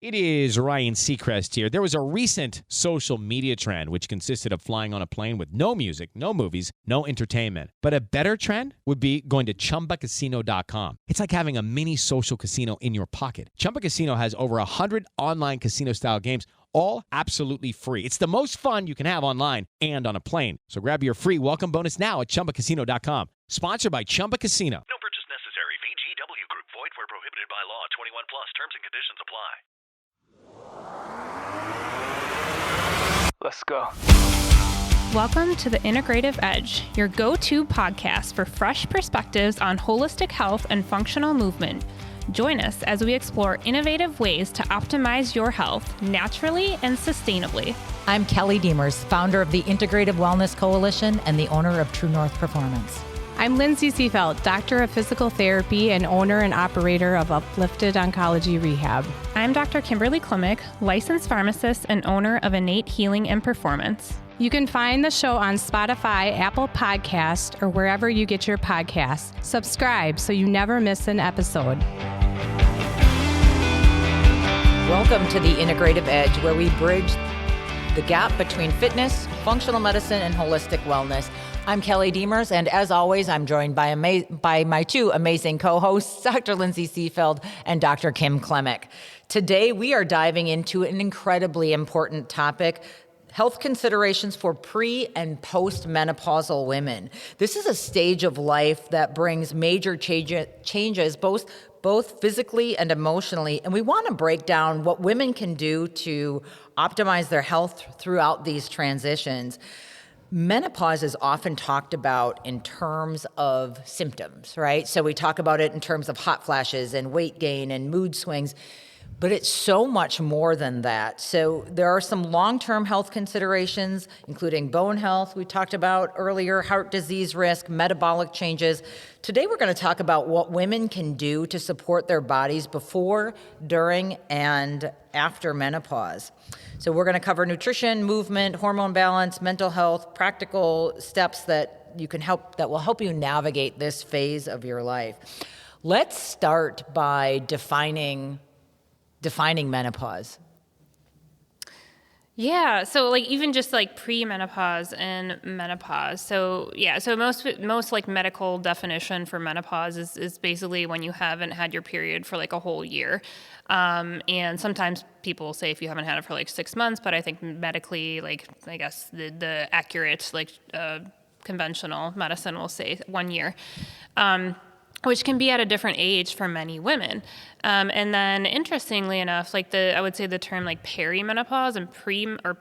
It is Ryan Seacrest here. There was a recent social media trend which consisted of flying on a plane with no music, no movies, no entertainment. But a better trend would be going to ChumbaCasino.com. It's like having a mini social casino in your pocket. Chumba Casino has over 100 online casino-style games, all absolutely free. It's the most fun you can have online and on a plane. So grab your free welcome bonus now at ChumbaCasino.com. Sponsored by Chumba Casino. No purchase necessary. VGW Group. Void where prohibited by law. 21 plus. Terms and conditions apply. Let's go. Welcome to the Integrative Edge, your go-to podcast for fresh perspectives on holistic health and functional movement. Join us as we explore innovative ways to optimize your health naturally and sustainably. I'm Kelly Demers, founder of the Integrative Wellness Coalition and the owner of True North Performance. I'm Lindsay Seefeld, doctor of physical therapy and owner and operator of Uplifted Oncology Rehab. I'm Dr. Kimberly Klimek, licensed pharmacist and owner of Innate Healing and Performance. You can find the show on Spotify, Apple Podcast, or wherever you get your podcasts. Subscribe so you never miss an episode. Welcome to the Integrative Edge, where we bridge the gap between fitness, functional medicine, and holistic wellness. I'm Kelly Demers, and as always, I'm joined by my two amazing co-hosts, Dr. Lindsay Seefeld and Dr. Kim Klimek. Today, we are diving into an incredibly important topic: health considerations for pre- and post-menopausal women. This is a stage of life that brings major changes, both physically and emotionally, and we want to break down what women can do to optimize their health throughout these transitions. Menopause is often talked about in terms of symptoms, right? So we talk about it in terms of hot flashes and weight gain and mood swings, but it's so much more than that. So there are some long-term health considerations, including bone health we talked about earlier, heart disease risk, metabolic changes. Today we're going to talk about what women can do to support their bodies before, during, and after menopause. So we're going to cover nutrition, movement, hormone balance, mental health, practical steps that will help you navigate this phase of your life. Let's start by defining menopause. Yeah, so like even just like pre-menopause and menopause. So yeah, so most like medical definition for menopause is basically when you haven't had your period for like a whole year. And sometimes people say if you haven't had it for like 6 months, but I think medically, like I guess the accurate conventional medicine will say 1 year. Which can be at a different age for many women. And then interestingly enough, I would say the term like perimenopause and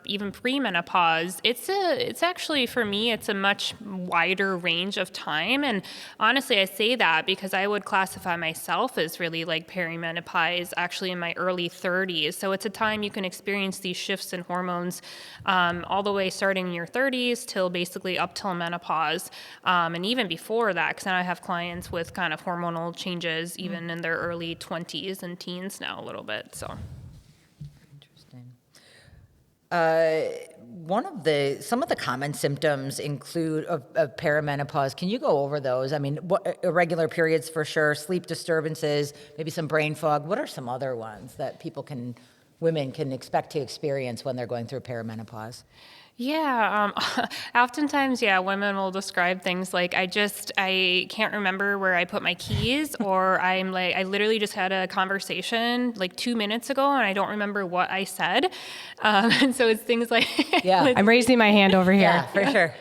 even premenopause, it's actually, for me, it's a much wider range of time. And honestly, I say that because I would classify myself as really like perimenopause actually in my early 30s. So it's a time you can experience these shifts in hormones all the way starting in your 30s till basically up till menopause. And even before that, because now I have clients with kind of hormonal changes even in their early 20s and teens now a little bit. So interesting. Some of the common symptoms include of perimenopause. Can you go over those? I mean, irregular periods for sure, sleep disturbances, maybe some brain fog. What are some other ones that women can expect to experience when they're going through perimenopause? Yeah, oftentimes, women will describe things like, I can't remember where I put my keys, or I literally just had a conversation like 2 minutes ago and I don't remember what I said. And so it's things like, yeah, I'm raising my hand over here. Yeah, for sure.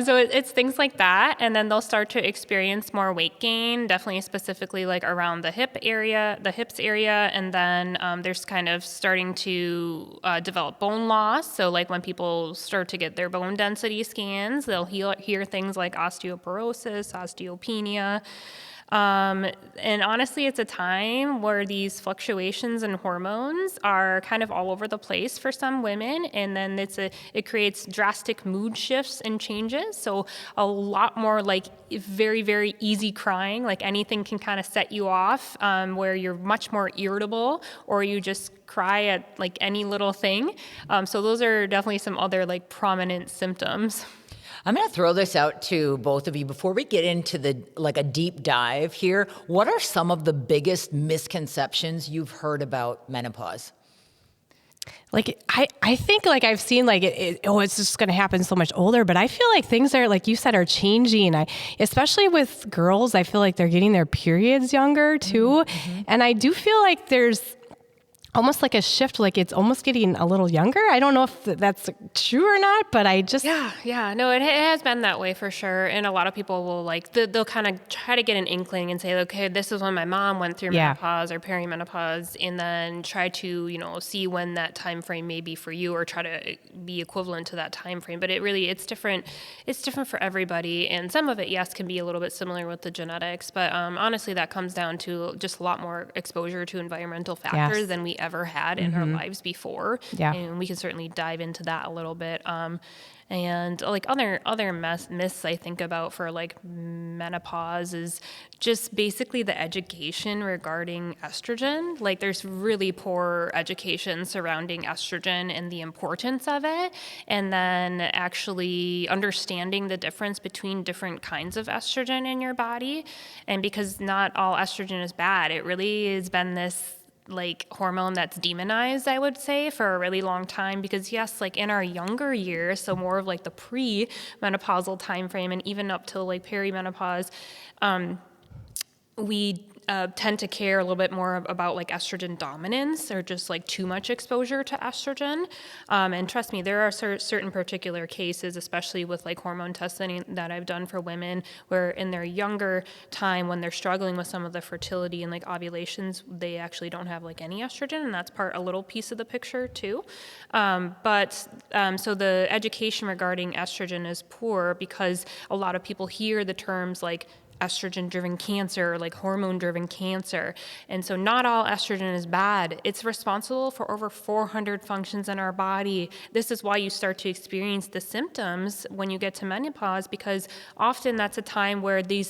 So it's things like that. And then they'll start to experience more weight gain, definitely specifically like around the hips area. And then there's kind of starting to develop bone loss. So like when people start to get their bone density scans, they'll hear things like osteoporosis, osteopenia. And honestly, it's a time where these fluctuations in hormones are kind of all over the place for some women. And then it creates drastic mood shifts and changes. So a lot more like very, very easy crying, like anything can kind of set you off, where you're much more irritable, or you just cry at like any little thing. So those are definitely some other like prominent symptoms. I'm going to throw this out to both of you before we get into a deep dive here. What are some of the biggest misconceptions you've heard about menopause? Like, I think like I've seen like, it's just going to happen so much older, but I feel like things are, like you said, are changing. Especially with girls, I feel like they're getting their periods younger too. Mm-hmm. And I do feel like there's almost like a shift, like it's almost getting a little younger. I don't know if that's true or not, but I just... Yeah. No, it has been that way for sure. And a lot of people will like, they'll kind of try to get an inkling and say, okay, this is when my mom went through menopause or perimenopause, and then try to, see when that time frame may be for you, or try to be equivalent to that time frame. But it's different. It's different for everybody. And some of it, yes, can be a little bit similar with the genetics. But honestly, that comes down to just a lot more exposure to environmental factors than we ever had in our lives before. Yeah. And we can certainly dive into that a little bit. And like other myths I think about for like menopause is just basically the education regarding estrogen. Like there's really poor education surrounding estrogen and the importance of it. And then actually understanding the difference between different kinds of estrogen in your body. And because not all estrogen is bad, it really has been this like hormone that's demonized, I would say, for a really long time, because yes, like in our younger years, so more of like the pre-menopausal time frame and even up till like perimenopause, we tend to care a little bit more about like estrogen dominance or just like too much exposure to estrogen. And trust me, there are certain particular cases, especially with like hormone testing that I've done for women, where in their younger time, when they're struggling with some of the fertility and like ovulations, they actually don't have like any estrogen, and that's a little piece of the picture too. So the education regarding estrogen is poor because a lot of people hear the terms like estrogen-driven cancer, or like hormone-driven cancer. And so not all estrogen is bad. It's responsible for over 400 functions in our body. This is why you start to experience the symptoms when you get to menopause, because often that's a time where the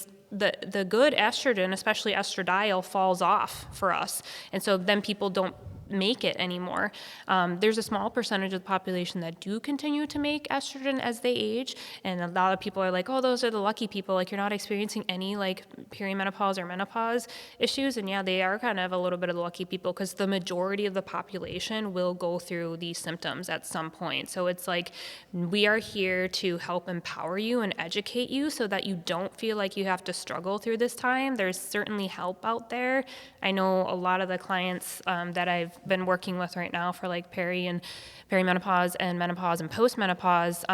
good estrogen, especially estradiol, falls off for us. And so then people don't make it anymore. There's a small percentage of the population that do continue to make estrogen as they age, and a lot of people are like, oh, those are the lucky people, like you're not experiencing any like perimenopause or menopause issues. And yeah, they are kind of a little bit of the lucky people, because the majority of the population will go through these symptoms at some point. So it's like, we are here to help empower you and educate you so that you don't feel like you have to struggle through this time. There's certainly help out there. I know a lot of the clients that I've been working with right now for like perimenopause and menopause and post-menopause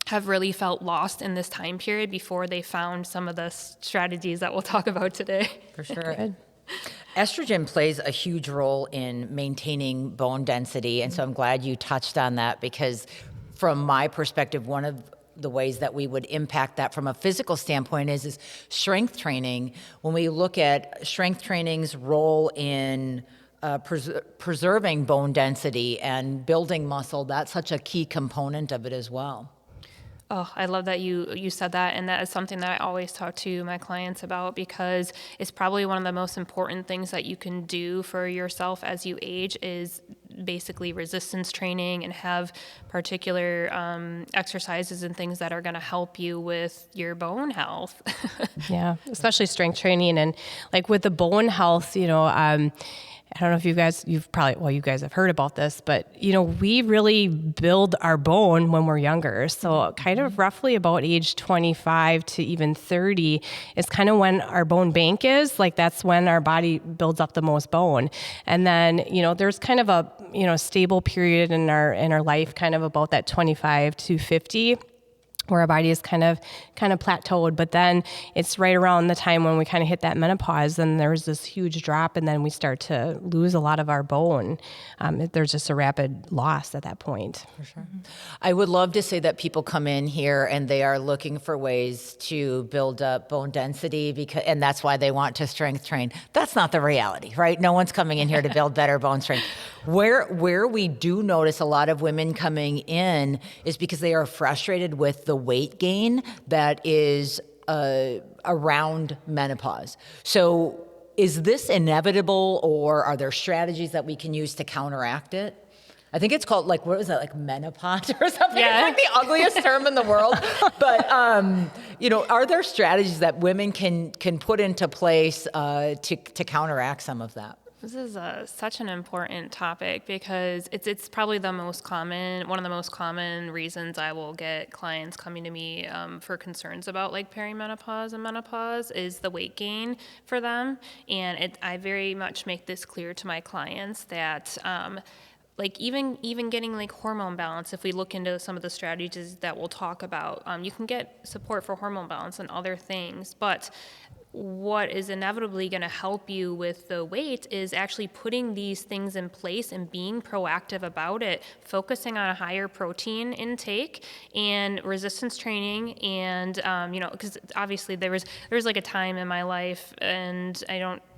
have really felt lost in this time period before they found some of the strategies that we'll talk about today. For sure. Estrogen plays a huge role in maintaining bone density, and so I'm glad you touched on that, because from my perspective, one of the ways that we would impact that from a physical standpoint is strength training. When we look at strength training's role in preserving bone density and building muscle, that's such a key component of it as well. Oh, I love that you said that, and that is something that I always talk to my clients about, because it's probably one of the most important things that you can do for yourself as you age is basically resistance training, and have particular exercises and things that are going to help you with your bone health. Yeah, especially strength training, and like with the bone health, I don't know if you guys have heard about this, but, we really build our bone when we're younger. So kind of roughly about age 25 to even 30 is kind of when our bone bank is. Like that's when our body builds up the most bone. And then, there's kind of a, stable period in our life, kind of about that 25 to 50. Where our body is kind of plateaued, but then it's right around the time when we kind of hit that menopause, and there's this huge drop, and then we start to lose a lot of our bone. There's just a rapid loss at that point. For sure. I would love to say that people come in here and they are looking for ways to build up bone density, and that's why they want to strength train. That's not the reality, right? No one's coming in here to build better bone strength. Where we do notice a lot of women coming in is because they are frustrated with the weight gain that is around menopause. So is this inevitable, or are there strategies that we can use to counteract it? I think it's called what was that, like menopause or something? Yeah. It's like the ugliest term in the world. But, are there strategies that women can put into place to counteract some of that? This is such an important topic because it's probably one of the most common reasons I will get clients coming to me for concerns about like perimenopause and menopause is the weight gain for them. And I very much make this clear to my clients that like even getting like hormone balance, if we look into some of the strategies that we'll talk about, you can get support for hormone balance and other things, but what is inevitably going to help you with the weight is actually putting these things in place and being proactive about it, focusing on a higher protein intake and resistance training. And, because obviously there was like a time in my life, and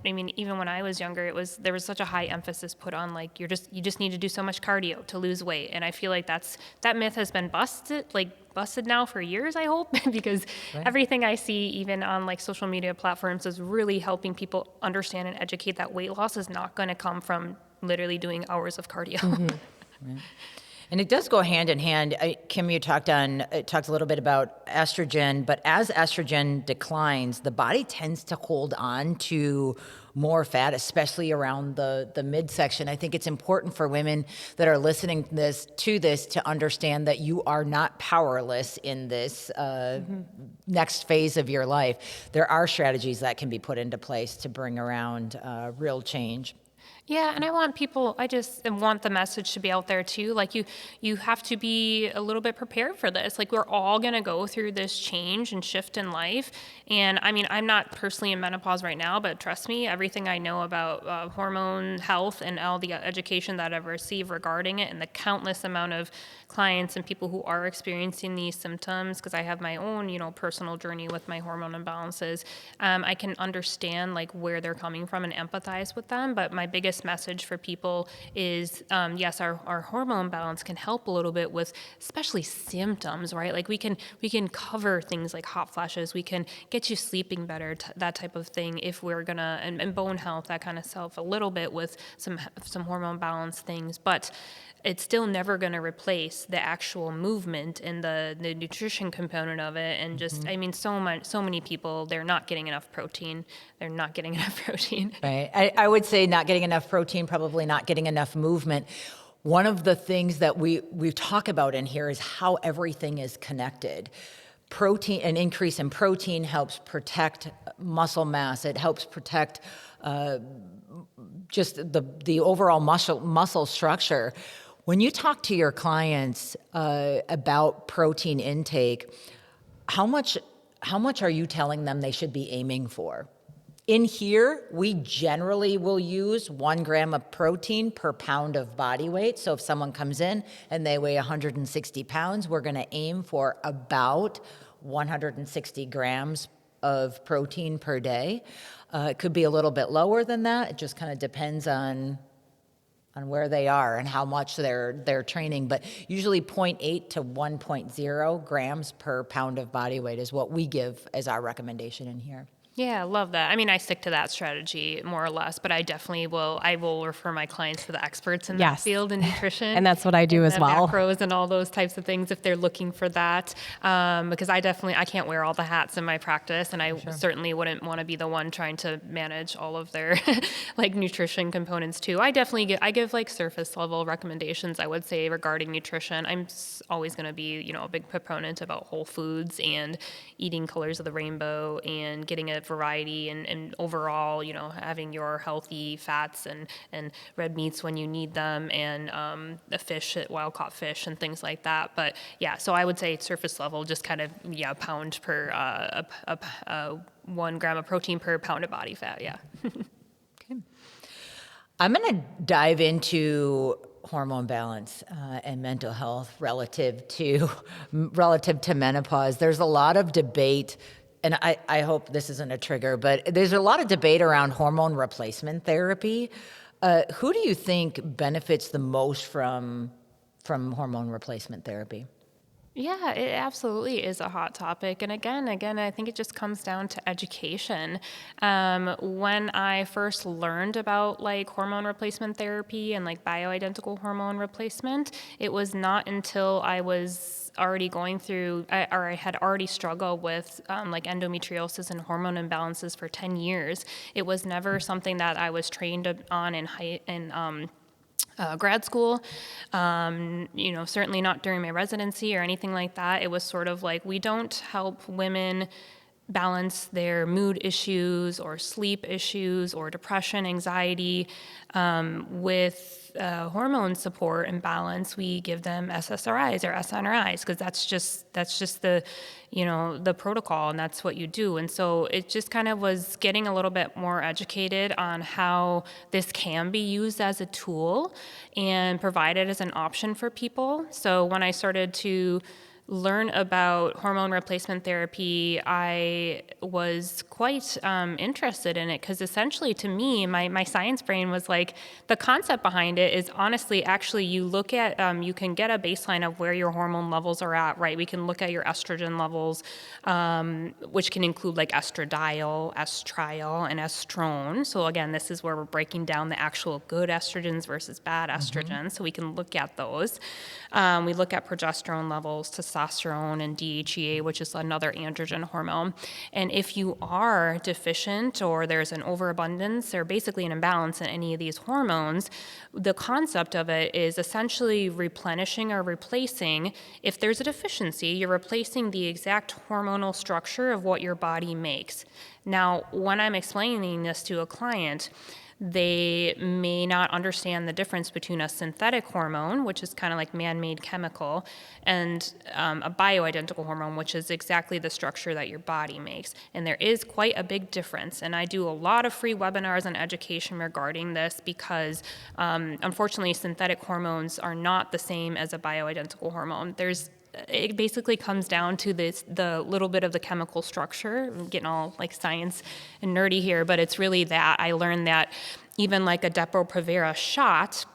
even when I was younger, there was such a high emphasis put on like, you just need to do so much cardio to lose weight. And I feel like that myth has been busted now for years, I hope, because everything I see, even on like social media platforms, is really helping people understand and educate that weight loss is not going to come from literally doing hours of cardio. Right. And it does go hand in hand. Kim, you talked a little bit about estrogen, but as estrogen declines, the body tends to hold on to more fat, especially around the midsection. I think it's important for women that are listening to this to understand that you are not powerless in this next phase of your life. There are strategies that can be put into place to bring around real change. Yeah, and I just want the message to be out there too. Like you have to be a little bit prepared for this. Like we're all gonna go through this change and shift in life. And I mean, I'm not personally in menopause right now, but trust me, everything I know about hormone health and all the education that I've received regarding it, and the countless amount of clients and people who are experiencing these symptoms, because I have my own, personal journey with my hormone imbalances, I can understand like where they're coming from and empathize with them. But my biggest message for people is, yes, our hormone balance can help a little bit with especially symptoms, right? Like we can cover things like hot flashes, we can get you sleeping better, that type of thing, if we're gonna, and bone health, that kind of stuff, a little bit with some hormone balance things. But it's still never going to replace the actual movement and the nutrition component of it. And just, so many people, they're not getting enough protein. Right. I would say not getting enough protein, probably not getting enough movement. One of the things that we talk about in here is how everything is connected. An increase in protein helps protect muscle mass. It helps protect just the overall muscle structure. When you talk to your clients about protein intake, how much are you telling them they should be aiming for? In here, we generally will use 1 gram of protein per pound of body weight. So if someone comes in and they weigh 160 pounds, we're going to aim for about 160 grams of protein per day. It could be a little bit lower than that. It just kind of depends on where they are and how much they're training, but usually 0.8 to 1.0 grams per pound of body weight is what we give as our recommendation in here. Yeah, I love that. I mean, I stick to that strategy more or less, but I definitely will refer my clients to the experts in that field in nutrition. And that's what I do as well. Macros and all those types of things if they're looking for that. Because I can't wear all the hats in my practice, and I certainly wouldn't want to be the one trying to manage all of their like nutrition components too. I give like surface level recommendations, I would say, regarding nutrition. I'm always going to be, a big proponent about whole foods and eating colors of the rainbow and getting a variety and overall, having your healthy fats and red meats when you need them, and the fish, wild caught fish and things like that. But yeah, so I would say surface level, just kind of, pound per 1 gram of protein per pound of body fat. Yeah. Okay. I'm going to dive into hormone balance and mental health relative to menopause. There's a lot of debate, and I hope this isn't a trigger, but there's a lot of debate around hormone replacement therapy. Who do you think benefits the most from hormone replacement therapy? Yeah, it absolutely is a hot topic. And again, I think it just comes down to education. When I first learned about like hormone replacement therapy and like bioidentical hormone replacement, it was not until I was already going through, or I had already struggled with like endometriosis and hormone imbalances for 10 years. It was never something that I was trained on in grad school, certainly not during my residency or anything like that. It was sort of like, we don't help women balance their mood issues or sleep issues or depression, anxiety with hormone support and balance. We give them SSRIs or SNRIs because that's just the the protocol, and that's what you do. And so it just kind of was getting a little bit more educated on how this can be used as a tool and provided as an option for people. So when I started to learn about hormone replacement therapy, I was quite interested in it because essentially to me, my science brain was like, the concept behind it is honestly, actually, you look at, you can get a baseline of where your hormone levels are at, right? We can look at your estrogen levels, which can include like estradiol, estriol, and estrone. So again, this is where we're breaking down the actual good estrogens versus bad estrogens. So we can look at those. We look at progesterone levels, testosterone, and DHEA, which is another androgen hormone. And if you are deficient or there's an overabundance or basically an imbalance in any of these hormones, the concept of it is essentially replenishing or replacing. If there's a deficiency, you're replacing the exact hormonal structure of what your body makes. Now, when I'm explaining this to a client, they may not understand the difference between a synthetic hormone, which is kind of like man-made chemical, and a bioidentical hormone, which is exactly the structure that your body makes. And there is quite a big difference. And I do a lot of free webinars and education regarding this because, unfortunately, synthetic hormones are not the same as a bioidentical hormone. It basically comes down to the little bit of the chemical structure. I'm getting all like science and nerdy here, but it's really that. I learned that even like a Depo-Provera shot,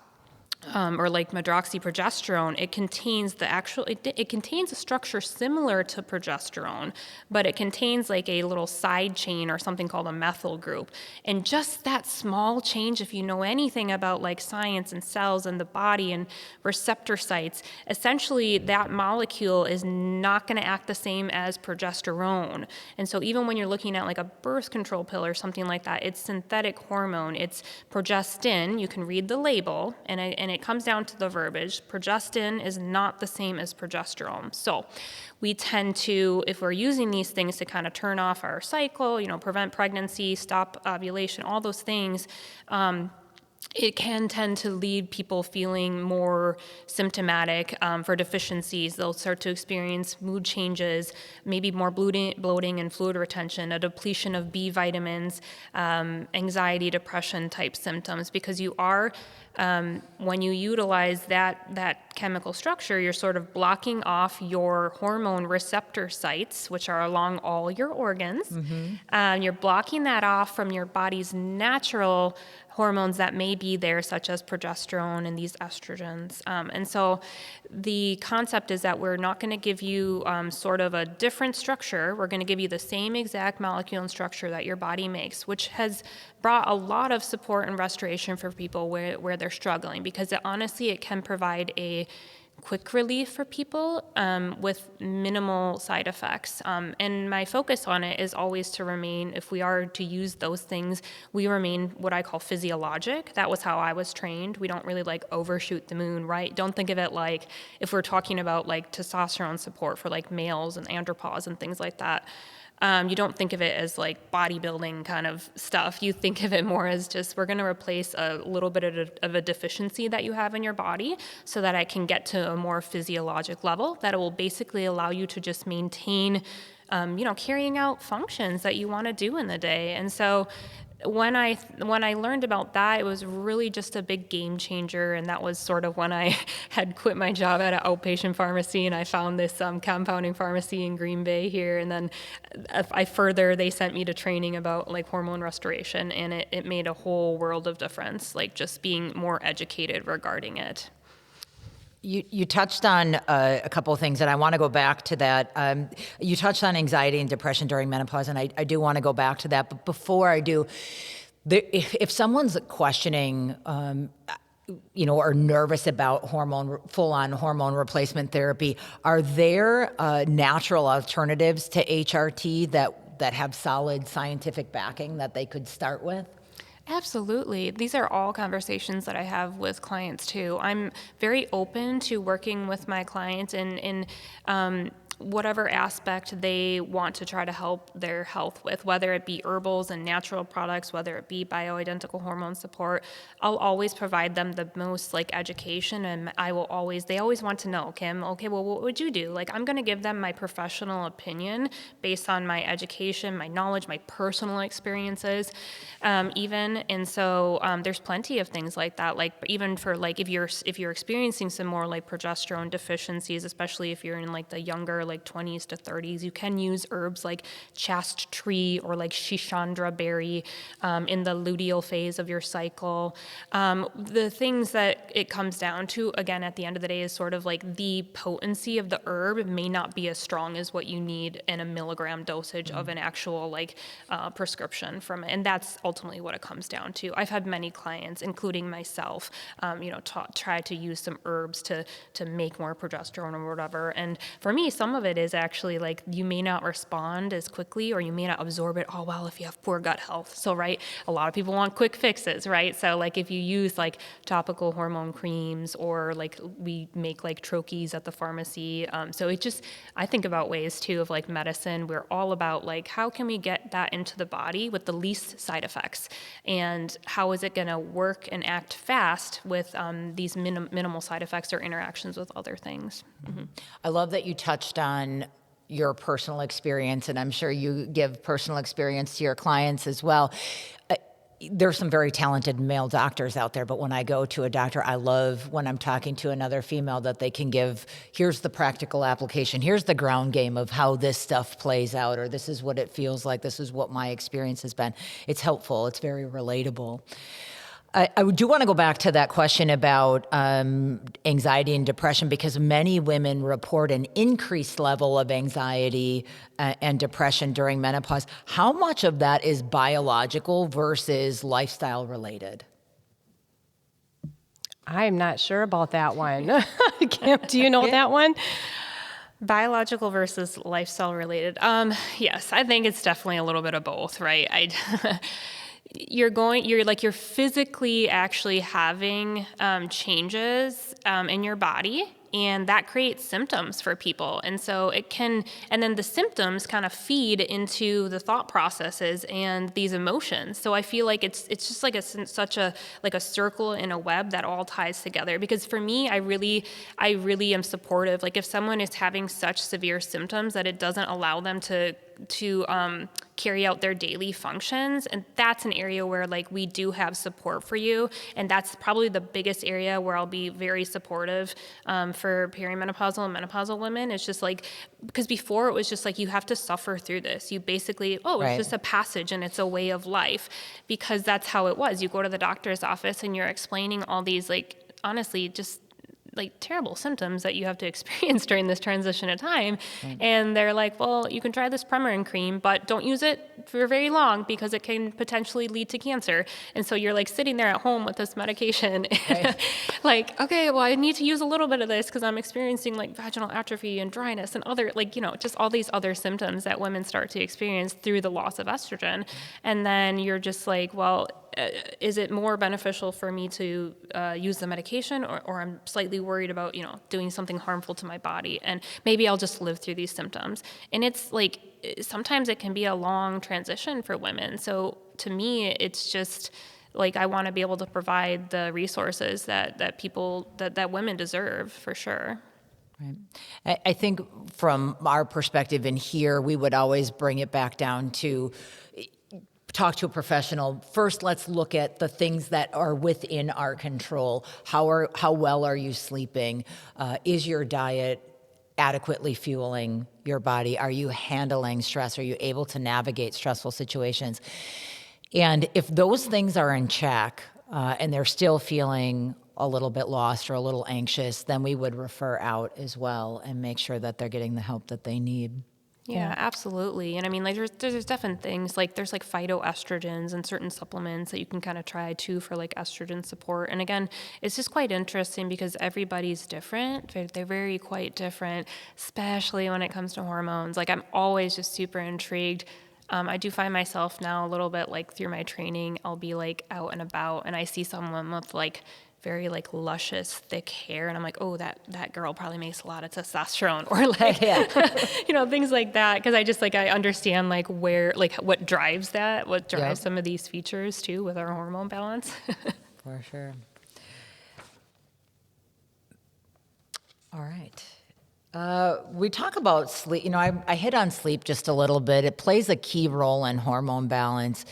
or like medroxyprogesterone, it contains it contains a structure similar to progesterone, but it contains like a little side chain or something called a methyl group. And just that small change, if you know anything about like science and cells and the body and receptor sites, essentially that molecule is not going to act the same as progesterone. And so even when you're looking at like a birth control pill or something like that, it's synthetic hormone. It's progestin. You can read the label, and it comes down to the verbiage. Progestin is not the same as progesterone. So we tend to, if we're using these things to kind of turn off our cycle, prevent pregnancy, stop ovulation, all those things, it can tend to lead people feeling more symptomatic for deficiencies. They'll start to experience mood changes, maybe more bloating and fluid retention, a depletion of B vitamins, anxiety, depression type symptoms, because you are, when you utilize that chemical structure, you're sort of blocking off your hormone receptor sites, which are along all your organs. Mm-hmm. You're blocking that off from your body's natural hormones that may be there, such as progesterone and these estrogens. And so the concept is that we're not going to give you sort of a different structure. We're going to give you the same exact molecule and structure that your body makes, which has brought a lot of support and restoration for people where they're struggling, because honestly, it can provide a quick relief for people with minimal side effects. And my focus on it is always to remain, if we are to use those things, we remain what I call physiologic. That was how I was trained. We don't really like overshoot the moon, right? Don't think of it like, if we're talking about like testosterone support for like males and andropause and things like that, you don't think of it as like bodybuilding kind of stuff. You think of it more as just, we're going to replace a little bit of a deficiency that you have in your body so that I can get to a more physiologic level that it will basically allow you to just maintain, carrying out functions that you want to do in the day. And so when I learned about that, it was really just a big game changer, and that was sort of when I had quit my job at an outpatient pharmacy, and I found this compounding pharmacy in Green Bay here, and then they sent me to training about like hormone restoration, and it made a whole world of difference, like just being more educated regarding it. You touched on a couple of things, and I want to go back to that. You touched on anxiety and depression during menopause, and I do want to go back to that. But before I do, if someone's questioning, or nervous about full-on hormone replacement therapy, are there natural alternatives to HRT that have solid scientific backing that they could start with? Absolutely. These are all conversations that I have with clients too. I'm very open to working with my clients in whatever aspect they want to try to help their health with, whether it be herbals and natural products, whether it be bioidentical hormone support. I'll always provide them the most education, and they always want to know, Kim, okay, well, what would you do? I'm going to give them my professional opinion based on my education, my knowledge, my personal experiences, even. And so there's plenty of things like that. Even for if you're experiencing some more progesterone deficiencies, especially if you're in the younger 20s to 30s, you can use herbs like chast tree or shishandra berry in the luteal phase of your cycle. The things that it comes down to, again, at the end of the day, is sort of the potency of the herb may not be as strong as what you need in a milligram dosage of an actual prescription from it. And that's ultimately what it comes down to. I've had many clients, including myself, try to use some herbs to make more progesterone or whatever. And for me, some of it is actually you may not respond as quickly, or you may not absorb it all well if you have poor gut health. So, right, a lot of people want quick fixes, right? So if you use topical hormone creams, or we make troches at the pharmacy. So I think about ways too of medicine. We're all about how can we get that into the body with the least side effects, and how is it going to work and act fast with these minimal side effects or interactions with other things. Mm-hmm. I love that you touched on your personal experience, and I'm sure you give personal experience to your clients as well. There's some very talented male doctors out there, but when I go to a doctor, I love when I'm talking to another female that they can give, here's the practical application, here's the ground game of how this stuff plays out, or this is what it feels like, this is what my experience has been. It's helpful, it's very relatable. I do want to go back to that question about anxiety and depression, because many women report an increased level of anxiety and depression during menopause. How much of that is biological versus lifestyle related? I'm not sure about that one. Kim, do you know that one? Biological versus lifestyle related. Yes, I think it's definitely a little bit of both, right? You're physically actually having changes in your body, and that creates symptoms for people. And so and then the symptoms kind of feed into the thought processes and these emotions. So I feel like it's just such a circle in a web that all ties together. Because for me, I really am supportive. If someone is having such severe symptoms that it doesn't allow them to carry out their daily functions, and that's an area where we do have support for you, and that's probably the biggest area where I'll be very supportive for perimenopausal and menopausal women. It's just because before it was just you have to suffer through this. You basically, Right. It's just a passage and it's a way of life, because that's how it was. You go to the doctor's office and you're explaining all these honestly just terrible symptoms that you have to experience during this transition of time. Right. And they're well, you can try this Premarin cream, but don't use it for very long because it can potentially lead to cancer. And so you're sitting there at home with this medication. Right. Okay, well, I need to use a little bit of this because I'm experiencing vaginal atrophy and dryness and other, just all these other symptoms that women start to experience through the loss of estrogen. And then you're just well, is it more beneficial for me to use the medication, or I'm slightly worried about, doing something harmful to my body, and maybe I'll just live through these symptoms. And it's sometimes it can be a long transition for women. So to me, it's just I want to be able to provide the resources that women deserve, for sure. Right. I think from our perspective in here, we would always bring it back down to talk to a professional. First, let's look at the things that are within our control. How well are you sleeping? Is your diet adequately fueling your body? Are you handling stress? Are you able to navigate stressful situations? And if those things are in check and they're still feeling a little bit lost or a little anxious, then we would refer out as well and make sure that they're getting the help that they need. Yeah, absolutely. And I mean, like, there's different things, like there's like phytoestrogens and certain supplements that you can kind of try too for like estrogen support. And again, it's just quite interesting because everybody's different. They're very quite different, especially when it comes to hormones. Like, I'm always just super intrigued. I do find myself now a little bit like through my training, I'll be like out and about and I see someone with like very like luscious, thick hair. And I'm like, oh, that girl probably makes a lot of testosterone, or like, you know, things like that. Cause I just like, I understand like where, like what drives that, what drives some of these features too with our hormone balance. For sure. All right. We talk about sleep. You know, I hit on sleep just a little bit. It plays a key role in hormone balance.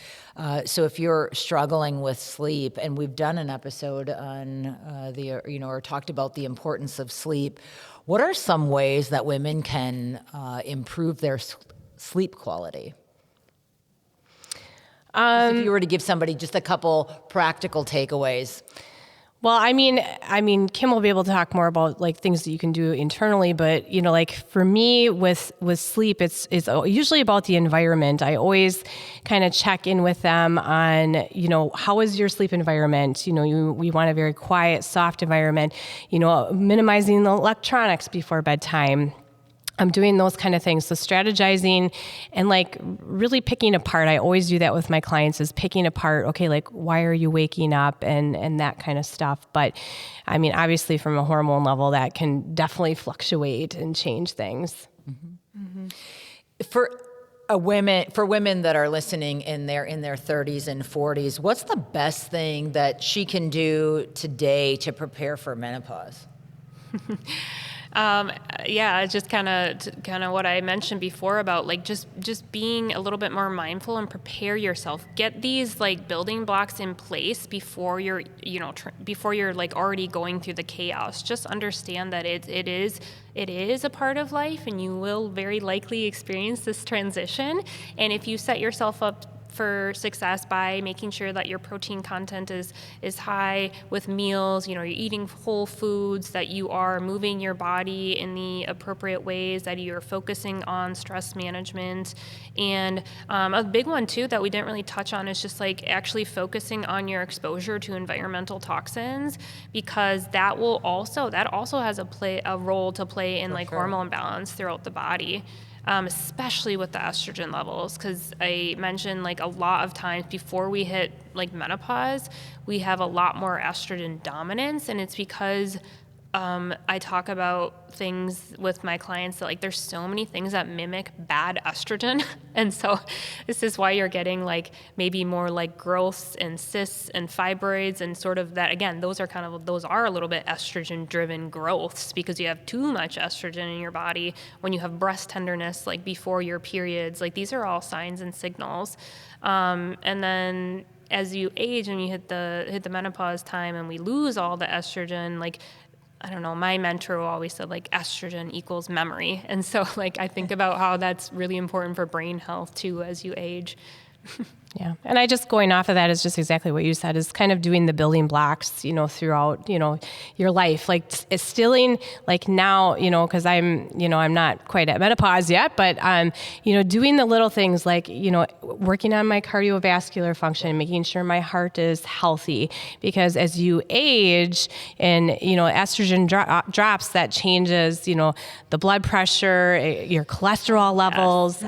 So if you're struggling with sleep, and we've done an episode on or talked about the importance of sleep, what are some ways that women can improve their sleep quality? If you were to give somebody just a couple practical takeaways. Well, I mean, Kim will be able to talk more about like things that you can do internally, but you know, like for me with sleep, it's usually about the environment. I always kind of check in with them on, you know, how is your sleep environment? You know, we want a very quiet, soft environment, you know, minimizing the electronics before bedtime. I'm doing those kind of things. So strategizing and like really picking apart. I always do that with my clients, is picking apart, okay, like why are you waking up and that kind of stuff. But I mean, obviously from a hormone level, that can definitely fluctuate and change things. Mm-hmm. Mm-hmm. For women that are listening in their 30s and 40s, what's the best thing that she can do today to prepare for menopause? It's just kind of what I mentioned before about like just being a little bit more mindful and prepare yourself. Get these like building blocks in place before you're, you know, before you're like already going through the chaos. Just understand that it is a part of life, and you will very likely experience this transition. And if you set yourself up for success by making sure that your protein content is high with meals, you know, you're eating whole foods, that you are moving your body in the appropriate ways, that you're focusing on stress management. And a big one too that we didn't really touch on is just like actually focusing on your exposure to environmental toxins, because that also has a role to play in like hormone balance throughout the body. Especially with the estrogen levels, because I mentioned like a lot of times before we hit like menopause, we have a lot more estrogen dominance, and it's because I talk about things with my clients that like there's so many things that mimic bad estrogen, and so this is why you're getting like maybe more like growths and cysts and fibroids and sort of that. Again, those are a little bit estrogen driven growths, because you have too much estrogen in your body. When you have breast tenderness like before your periods, like these are all signs and signals. And then as you age and you hit the menopause time and we lose all the estrogen, like, I don't know, my mentor always said like estrogen equals memory. And so like I think about how that's really important for brain health too as you age. Yeah. And I just going off of that is just exactly what you said, is kind of doing the building blocks, you know, throughout, you know, your life, like instilling like now, you know, cause I'm not quite at menopause yet, but, you know, doing the little things like, you know, working on my cardiovascular function, making sure my heart is healthy, because as you age and, you know, estrogen drops, that changes, you know, the blood pressure, your cholesterol levels,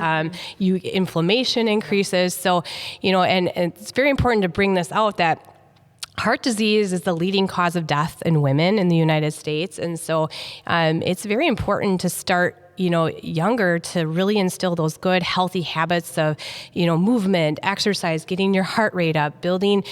inflammation increases. So, you know, and it's very important to bring this out that heart disease is the leading cause of death in women in the United States. And so it's very important to start, you know, younger, to really instill those good, healthy habits of, you know, movement, exercise, getting your heart rate up, building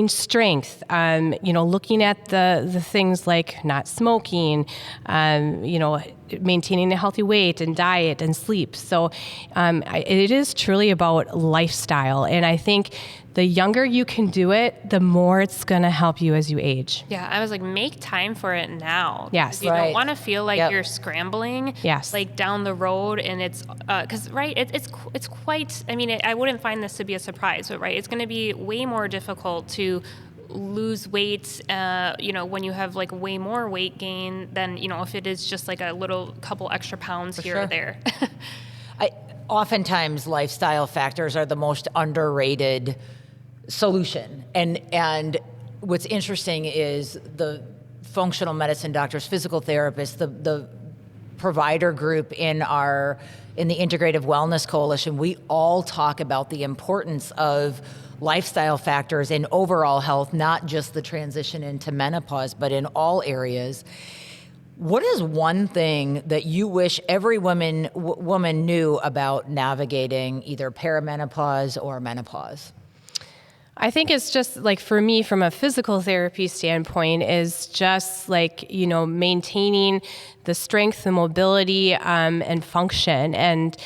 strength, you know, looking at the things like not smoking, you know, maintaining a healthy weight and diet and sleep. So it is truly about lifestyle. And I think the younger you can do it, the more it's going to help you as you age. Yeah, I was like, make time for it now. Yes. You don't want to feel like you're scrambling, yes, like down the road. And it's, because, it's quite, I mean, I wouldn't find this to be a surprise, but right, it's going to be way more difficult to lose weight, when you have like way more weight gain than, if it is just like a little couple extra pounds here or there. Oftentimes lifestyle factors are the most underrated solution. And what's interesting is the functional medicine doctors, physical therapists, the provider group in the Integrative Wellness Coalition, we all talk about the importance of lifestyle factors in overall health, not just the transition into menopause, but in all areas. What is one thing that you wish every woman knew about navigating either perimenopause or menopause? I think it's just like, for me, from a physical therapy standpoint, is just like, maintaining the strength, the mobility, and function, and,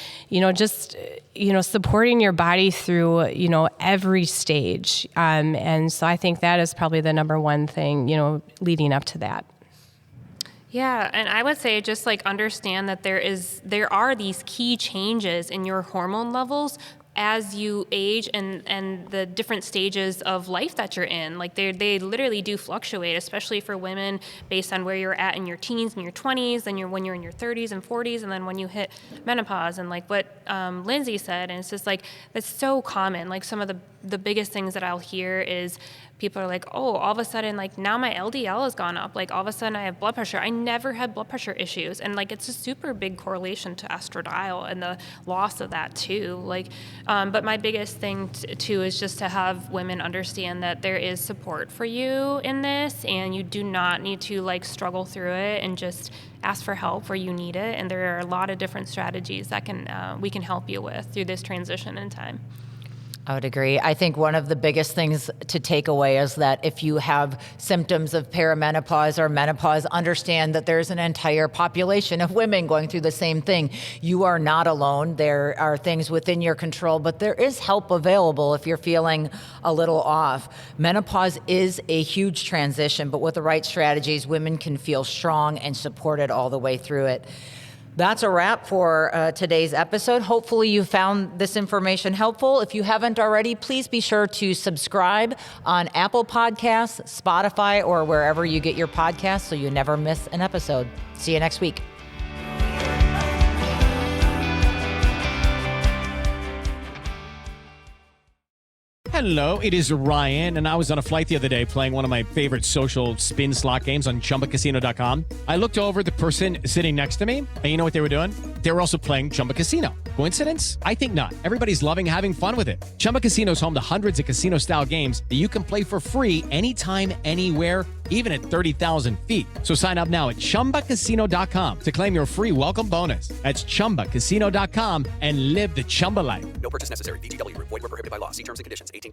supporting your body through, every stage. And so I think that is probably the number one thing, leading up to that. Yeah, and I would say just like understand that there are these key changes in your hormone levels as you age and the different stages of life that you're in. Like they literally do fluctuate, especially for women, based on where you're at in your teens and your 20s, and when you're in your 30s and 40s, and then when you hit menopause. And like what Lindsay said, and it's just like, that's so common. Like some of the biggest things that I'll hear is people are like, oh, all of a sudden, like now my LDL has gone up. Like all of a sudden I have blood pressure. I never had blood pressure issues. And like, it's a super big correlation to estradiol and the loss of that too. Like, but my biggest thing too is just to have women understand that there is support for you in this, and you do not need to like struggle through it, and just ask for help where you need it. And there are a lot of different strategies that we can help you with through this transition in time. I would agree. I think one of the biggest things to take away is that if you have symptoms of perimenopause or menopause, understand that there's an entire population of women going through the same thing. You are not alone. There are things within your control, but there is help available if you're feeling a little off. Menopause is a huge transition, but with the right strategies, women can feel strong and supported all the way through it. That's a wrap for today's episode. Hopefully you found this information helpful. If you haven't already, please be sure to subscribe on Apple Podcasts, Spotify, or wherever you get your podcasts so you never miss an episode. See you next week. Hello, it is Ryan, and I was on a flight the other day playing one of my favorite social spin slot games on chumbacasino.com. I looked over at the person sitting next to me, and you know what they were doing? They were also playing Chumba Casino. Coincidence? I think not. Everybody's loving having fun with it. Chumba Casino is home to hundreds of casino-style games that you can play for free anytime, anywhere, even at 30,000 feet. So sign up now at chumbacasino.com to claim your free welcome bonus. That's chumbacasino.com and live the Chumba life. No purchase necessary. VGW Group. Void where prohibited by law. See terms and conditions. 18+.